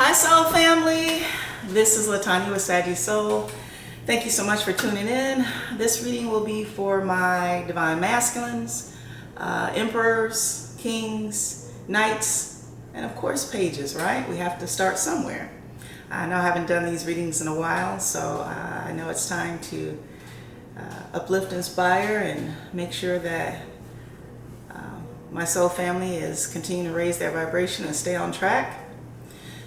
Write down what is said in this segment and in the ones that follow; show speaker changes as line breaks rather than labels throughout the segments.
Hi Soul Family, this is LaTonya with Saggy Soul. Thank you so much for tuning in. This reading will be for my Divine Masculines, Emperors, Kings, Knights, and of course Pages, right? We have to start somewhere. I know I haven't done these readings in a while, so I know it's time to uplift, inspire, and make sure that my soul family is continuing to raise their vibration and stay on track.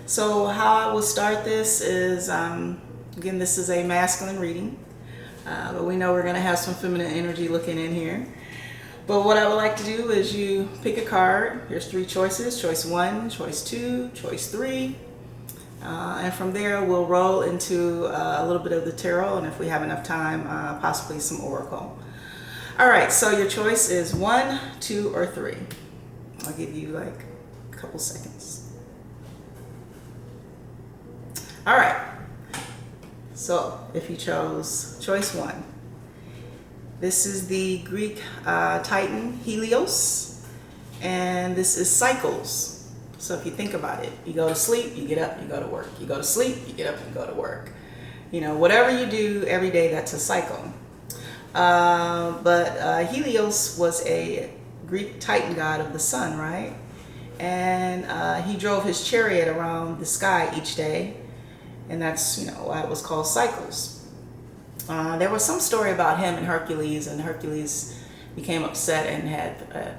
So how I will start this is, again, this is a masculine reading, but we know we're going to have some feminine energy looking in here. But what I would like to do is you pick a card. Here's three choices: choice 1, choice 2, choice 3. And from there we'll roll into a little bit of the tarot, and if we have enough time, possibly some oracle. All right, so your choice is 1, 2, or 3. I'll give you like a couple seconds. All right, so if you chose choice 1, this is the Greek Titan Helios, and this is cycles. So if you think about it, you go to sleep, you get up, you go to work. You go to sleep, you get up, you go to work. You know, whatever you do every day, that's a cycle. But Helios was a Greek Titan god of the sun, right? And he drove his chariot around the sky each day. And that's, you know, why it was called cycles. There was some story about him and Hercules became upset and had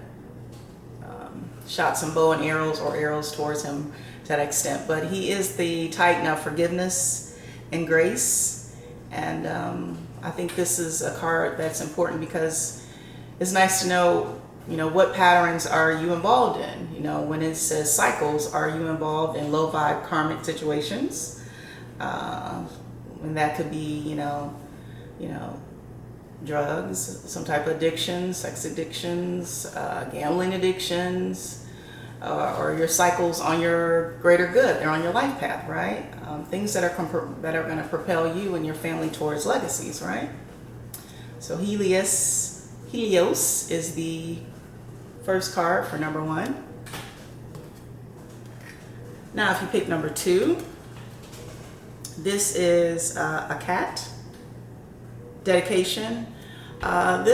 shot some bow and arrows or arrows towards him to that extent. But he is the Titan of forgiveness and grace. And I think this is a card that's important because it's nice to know, you know, what patterns are you involved in? You know, when it says cycles, are you involved in low vibe karmic situations? And that could be, you know, drugs, some type of addiction, sex addictions, gambling addictions, or your cycles on your greater good. They're on your life path, right? Things that are going to propel you and your family towards legacies, right? So Helios is the first card for number 1. Now, if you pick number 2. This is a cat. Dedication. A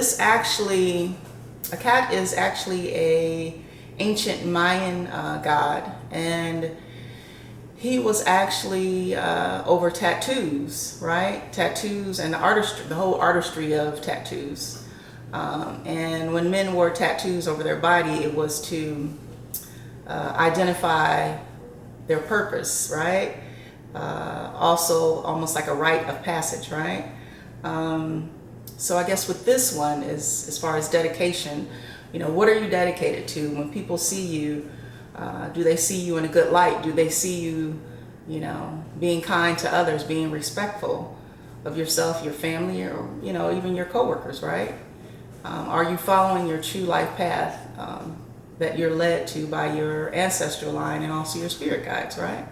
cat is actually a ancient Mayan god, and he was actually over tattoos, right? Tattoos and the artistry, the whole artistry of tattoos. And when men wore tattoos over their body, it was to identify their purpose, right? Also almost like a rite of passage, right? So I guess with this one is, as far as dedication, you know, what are you dedicated to? When people see you, do they see you in a good light? Do they see you, you know, being kind to others, being respectful of yourself, your family, or, you know, even your coworkers, right? Are you following your true life path that you're led to by your ancestral line and also your spirit guides, right?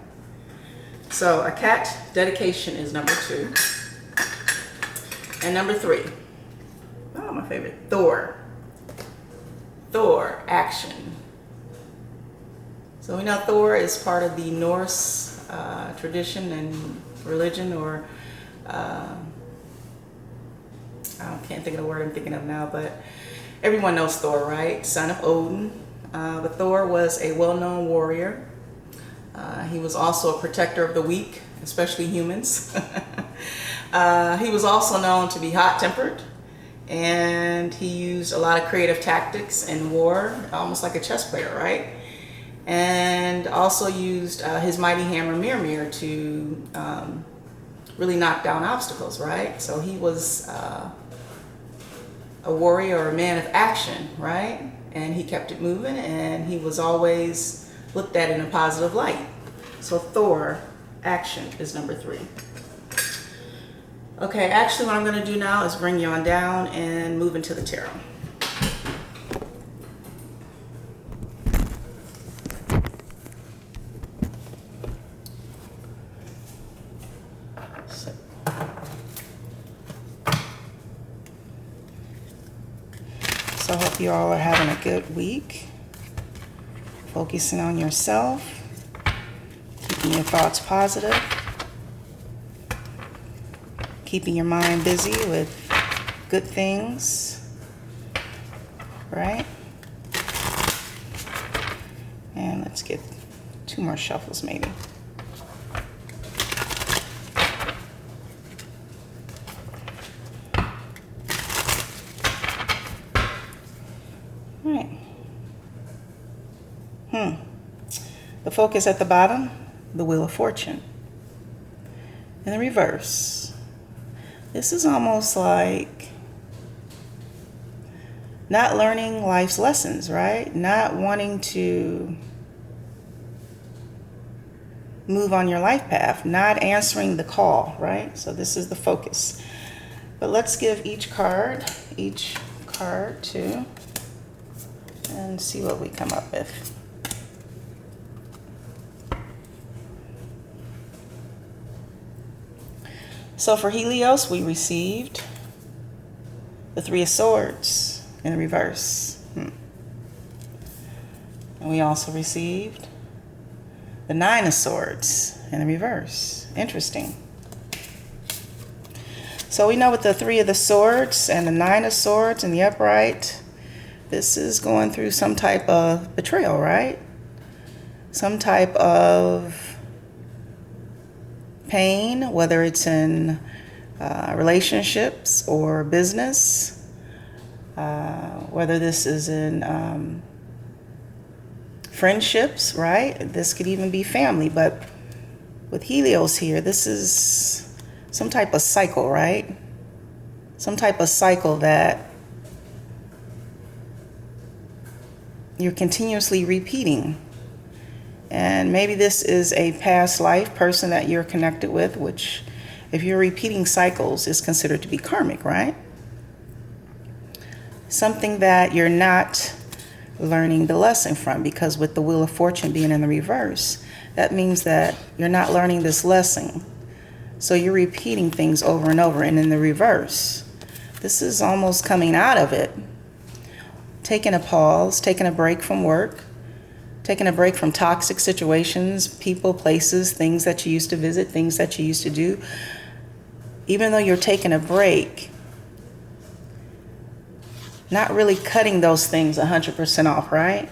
So a cat, dedication, is number 2. And number 3, oh, my favorite, Thor. Thor, action. So we know Thor is part of the Norse tradition and religion, or I can't think of the word I'm thinking of now, but everyone knows Thor, right? Son of Odin. But Thor was a well-known warrior. He was also a protector of the weak, especially humans. He was also known to be hot-tempered, and he used a lot of creative tactics in war, almost like a chess player, right? And also used his mighty hammer Mimir to really knock down obstacles, right? So he was a warrior, or a man of action, right? And he kept it moving, and he was always looked at in a positive light. So Thor, action, is number 3. Okay, actually what I'm going to do now is bring you on down and move into the tarot. So I hope you all are having a good week. Focusing on yourself. Keeping your thoughts positive. Keeping your mind busy with good things. Right? And let's get 2 more shuffles maybe. All right. The focus at the bottom, the Wheel of Fortune. In the reverse, this is almost like not learning life's lessons, right? Not wanting to move on your life path, not answering the call, right? So this is the focus. But let's give each card too, and see what we come up with. So for Helios, we received the 3 of Swords in the reverse. And we also received the 9 of Swords in the reverse. Interesting. So we know with the 3 of the Swords and the 9 of Swords in the upright, this is going through some type of betrayal, right? Some type of pain, whether it's in relationships or business, whether this is in friendships, right? This could even be family, but with Helios here, this is some type of cycle, right? Some type of cycle that you're continuously repeating. And maybe this is a past life person that you're connected with, which if you're repeating cycles is considered to be karmic, right? Something that you're not learning the lesson from, because with the Wheel of Fortune being in the reverse, that means that you're not learning this lesson. So you're repeating things over and over. And in the reverse, this is almost coming out of it. Taking a pause, taking a break from work, taking a break from toxic situations, people, places, things that you used to visit, things that you used to do. Even though you're taking a break, not really cutting those things 100% off, right?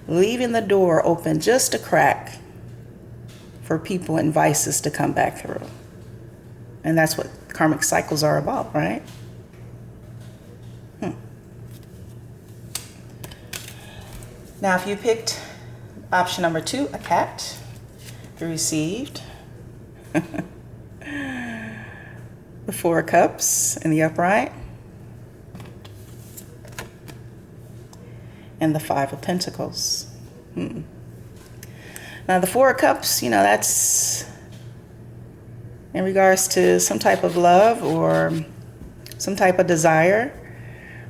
Leaving the door open just a crack for people and vices to come back through. And that's what karmic cycles are about, right? Now, if you picked option number 2, a cat, you received the 4 of Cups in the upright and the 5 of Pentacles. Now, the 4 of Cups, that's in regards to some type of love or some type of desire,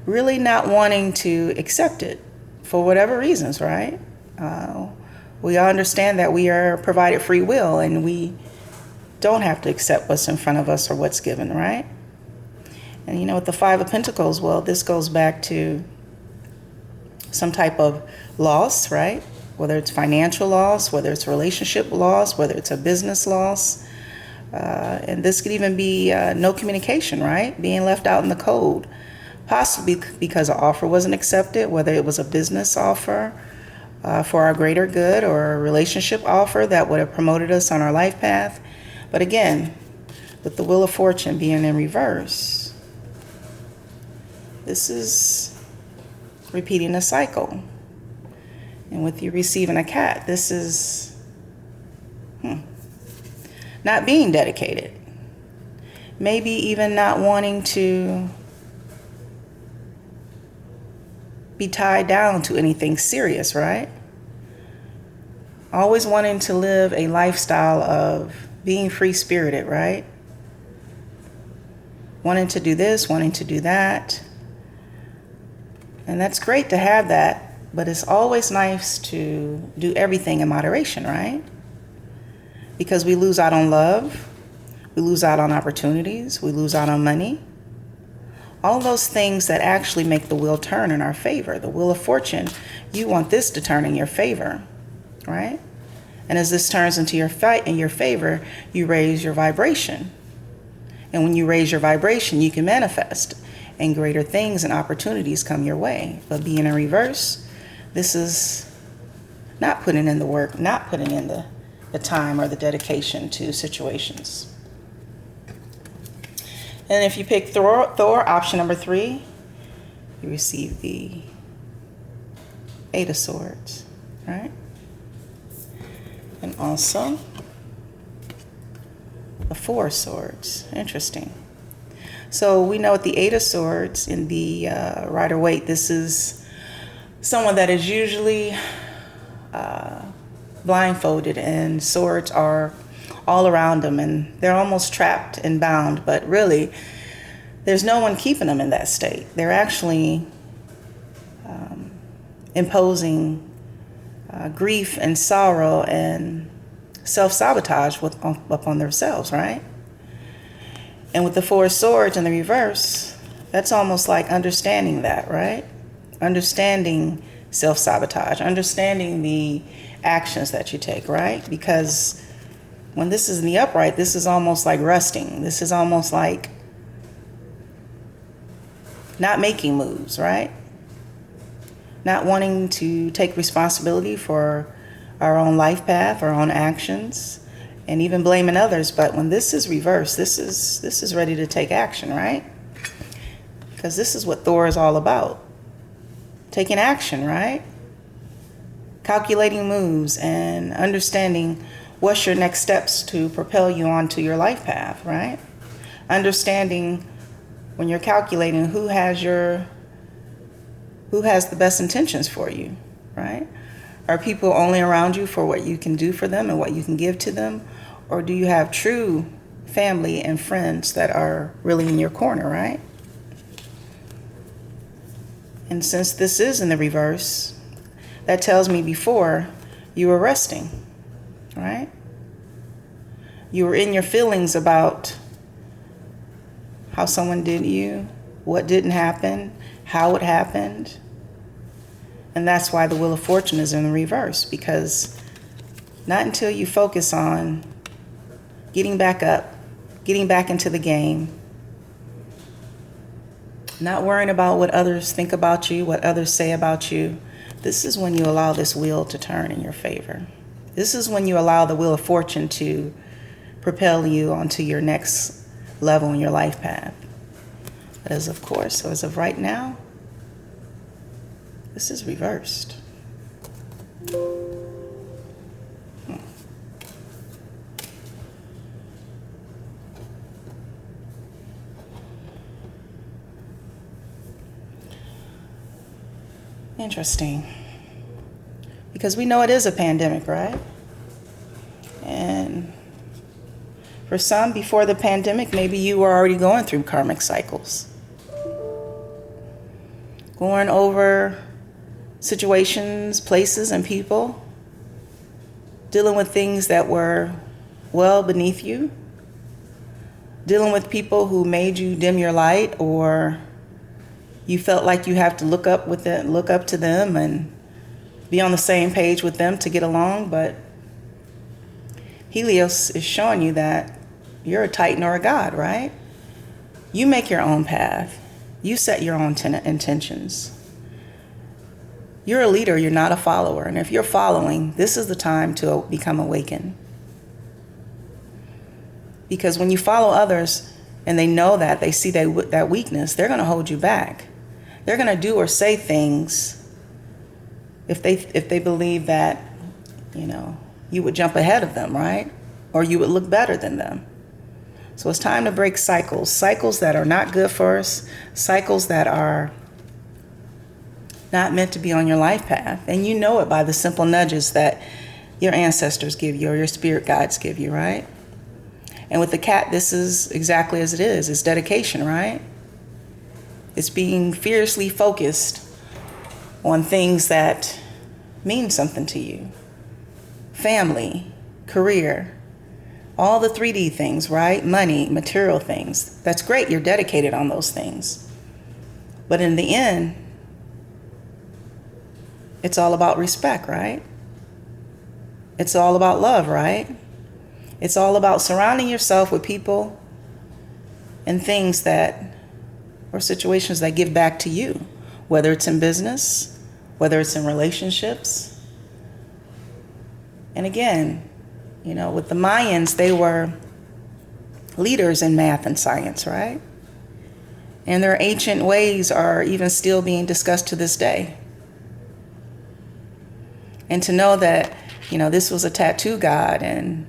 really not wanting to accept it for whatever reasons, right? We all understand that we are provided free will and we don't have to accept what's in front of us or what's given, right? And with the 5 of Pentacles, well, this goes back to some type of loss, right? Whether it's financial loss, whether it's relationship loss, whether it's a business loss. And this could even be no communication, right? Being left out in the cold, possibly because an offer wasn't accepted, whether it was a business offer for our greater good or a relationship offer that would have promoted us on our life path. But again, with the Wheel of Fortune being in reverse, this is repeating a cycle. And with you receiving a cat, this is not being dedicated. Maybe even not wanting to be tied down to anything serious, right? Always wanting to live a lifestyle of being free-spirited, right? Wanting to do this, wanting to do that. And that's great to have that, but it's always nice to do everything in moderation, right? Because we lose out on love, we lose out on opportunities, we lose out on money. All those things that actually make the wheel turn in our favor. The Wheel of Fortune, you want this to turn in your favor, right? And as this turns into your fight in your favor, you raise your vibration. And when you raise your vibration, you can manifest, and greater things and opportunities come your way. But being in reverse, this is not putting in the work, not putting in the time or the dedication to situations. And if you pick Thor, option number 3, you receive the 8 of Swords, right? And also the 4 of Swords. Interesting. So we know with the 8 of Swords in the Rider-Waite, this is someone that is usually blindfolded, and swords are all around them, and they're almost trapped and bound, but really there's no one keeping them in that state. They're actually imposing grief and sorrow and self-sabotage upon themselves, right? And with the 4 of Swords in the reverse, that's almost like understanding that, right? Understanding self-sabotage, understanding the actions that you take, right? Because when this is in the upright, this is almost like resting. This is almost like not making moves, right? Not wanting to take responsibility for our own life path, our own actions, and even blaming others. But when this is reversed, this is ready to take action, right? Because this is what Thor is all about. Taking action, right? Calculating moves and understanding what's your next steps to propel you onto your life path, right? Understanding when you're calculating who has the best intentions for you, right? Are people only around you for what you can do for them and what you can give to them? Or do you have true family and friends that are really in your corner, right? And since this is in the reverse, that tells me before you were resting, right? You were in your feelings about how someone did you, what didn't happen, how it happened. And that's why the Wheel of Fortune is in the reverse, because not until you focus on getting back up, getting back into the game, not worrying about what others think about you, what others say about you, this is when you allow this wheel to turn in your favor. This is when you allow the Wheel of Fortune to propel you onto your next level in your life path. But as of right now, this is reversed. Interesting. Because we know it is a pandemic, right? And for some, before the pandemic, maybe you were already going through karmic cycles. Going over situations, places, and people. Dealing with things that were well beneath you. Dealing with people who made you dim your light, or you felt like you have to look up to them and be on the same page with them to get along. But Helios is showing you that you're a Titan or a God, right? You make your own path. You set your own intentions. You're a leader, you're not a follower. And if you're following, this is the time to become awakened. Because when you follow others and they know that, they see that weakness, they're going to hold you back. They're going to do or say things if they believe that, you would jump ahead of them, right? Or you would look better than them. So it's time to break cycles that are not good for us, cycles that are not meant to be on your life path. And you know it by the simple nudges that your ancestors give you or your spirit guides give you, right? And with the cat, this is exactly as it is. It's dedication, right? It's being fiercely focused on things that mean something to you. Family, career, all the 3D things, right? Money, material things. That's great. You're dedicated on those things. But in the end, it's all about respect, right? It's all about love, right? It's all about surrounding yourself with people and things or situations that give back to you, whether it's in business, whether it's in relationships. And again, with the Mayans, they were leaders in math and science, right? And their ancient ways are even still being discussed to this day. And to know that, this was a tattoo god, and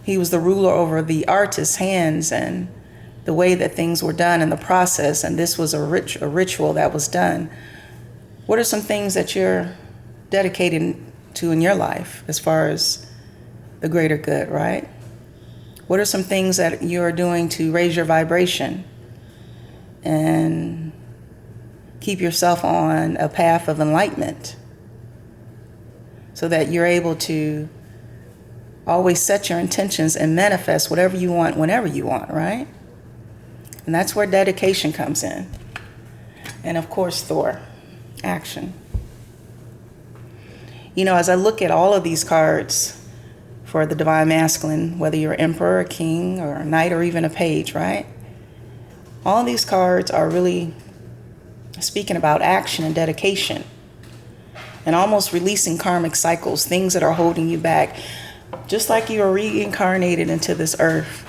he was the ruler over the artist's hands and the way that things were done in the process, and this was a ritual that was done. What are some things that you're dedicated to in your life as far as the greater good, right? What are some things that you are doing to raise your vibration and keep yourself on a path of enlightenment so that you're able to always set your intentions and manifest whatever you want whenever you want, right? And that's where dedication comes in. And of course, Thor, action. As I look at all of these cards for the Divine Masculine, whether you're emperor, a king, or a knight, or even a page, right? All of these cards are really speaking about action and dedication and almost releasing karmic cycles, things that are holding you back. Just like you are reincarnated into this earth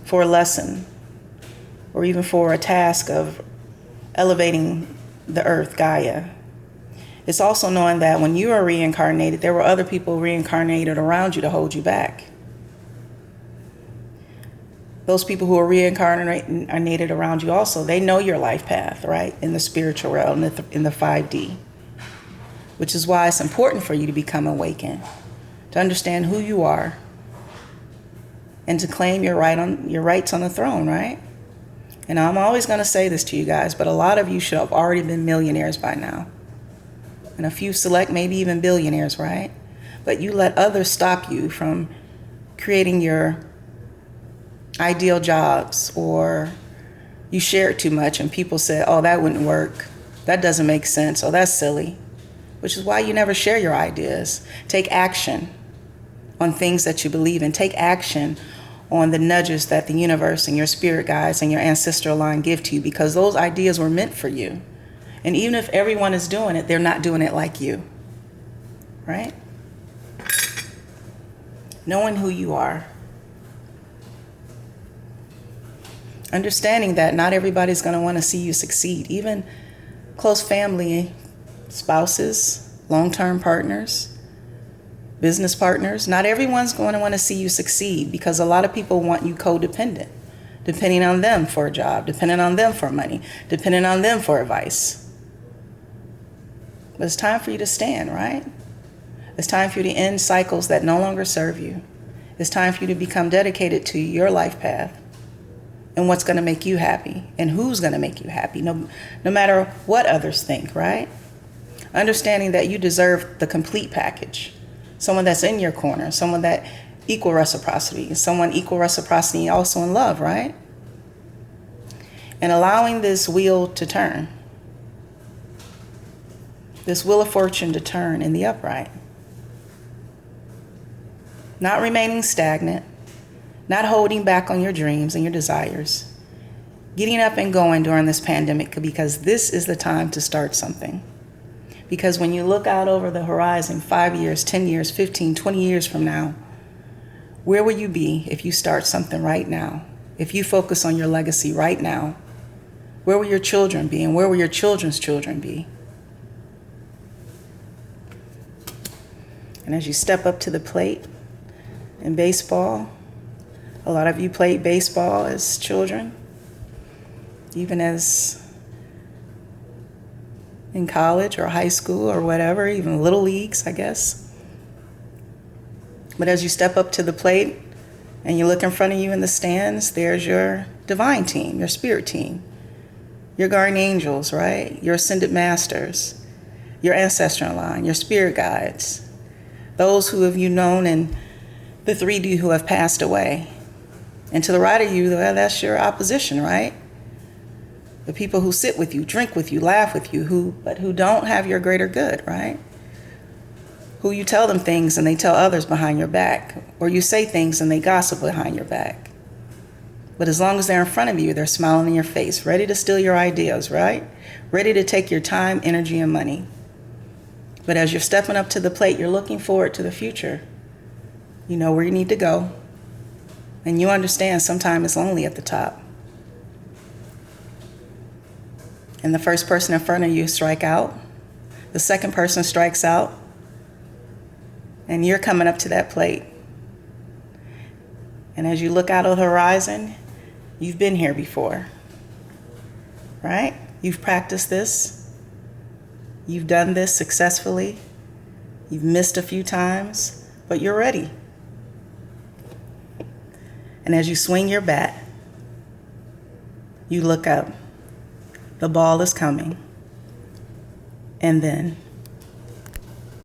for a lesson or even for a task of elevating the earth, Gaia. It's also knowing that when you are reincarnated, there were other people reincarnated around you to hold you back. Those people who are reincarnated around you also, they know your life path, right? In the spiritual realm, in the 5D. Which is why it's important for you to become awakened, to understand who you are, and to claim your rights on the throne, right? And I'm always going to say this to you guys, but a lot of you should have already been millionaires by now. And a few select, maybe even billionaires, right? But you let others stop you from creating your ideal jobs, or you share it too much and people say, oh, that wouldn't work. That doesn't make sense. Oh, that's silly. Which is why you never share your ideas. Take action on things that you believe in. Take action on the nudges that the universe and your spirit guides and your ancestral line give to you, because those ideas were meant for you. And even if everyone is doing it, they're not doing it like you, right? Knowing who you are. Understanding that not everybody's going to want to see you succeed. Even close family, spouses, long-term partners, business partners, not everyone's going to want to see you succeed, because a lot of people want you codependent, depending on them for a job, depending on them for money, depending on them for advice. But it's time for you to stand, right? It's time for you to end cycles that no longer serve you. It's time for you to become dedicated to your life path and what's going to make you happy and who's going to make you happy, no matter what others think, right? Understanding that you deserve the complete package. Someone that's in your corner, someone that equal reciprocity, someone equal reciprocity also in love, right? And allowing this wheel to turn. This wheel of fortune to turn in the upright. Not remaining stagnant, not holding back on your dreams and your desires. Getting up and going during this pandemic, because this is the time to start something. Because when you look out over the horizon 5 years, 10 years, 15, 20 years from now, where will you be if you start something right now? If you focus on your legacy right now, where will your children be, and where will your children's children be? And as you step up to the plate in baseball, a lot of you played baseball as children, even as in college or high school or whatever, even little leagues, I guess. But as you step up to the plate and you look in front of you in the stands, there's your divine team, your spirit team, your guardian angels, right? Your ascended masters, your ancestral line, your spirit guides, those who have you known in the 3D who have passed away. And to the right of you, well, that's your opposition, right? The people who sit with you, drink with you, laugh with you, but who don't have your greater good, right? who you tell them things and they tell others behind your back, or you say things and they gossip behind your back. But as long as they're in front of you, they're smiling in your face, ready to steal your ideas, right? Ready to take your time, energy, and money. But as you're stepping up to the plate, you're looking forward to the future. You know where you need to go. And you understand sometimes it's lonely at the top. And the first person in front of you strike out. The second person strikes out. And you're coming up to that plate. And as you look out of the horizon, you've been here before. Right? You've practiced this. You've done this successfully. You've missed a few times, but you're ready. And as you swing your bat, you look up. The ball is coming. And then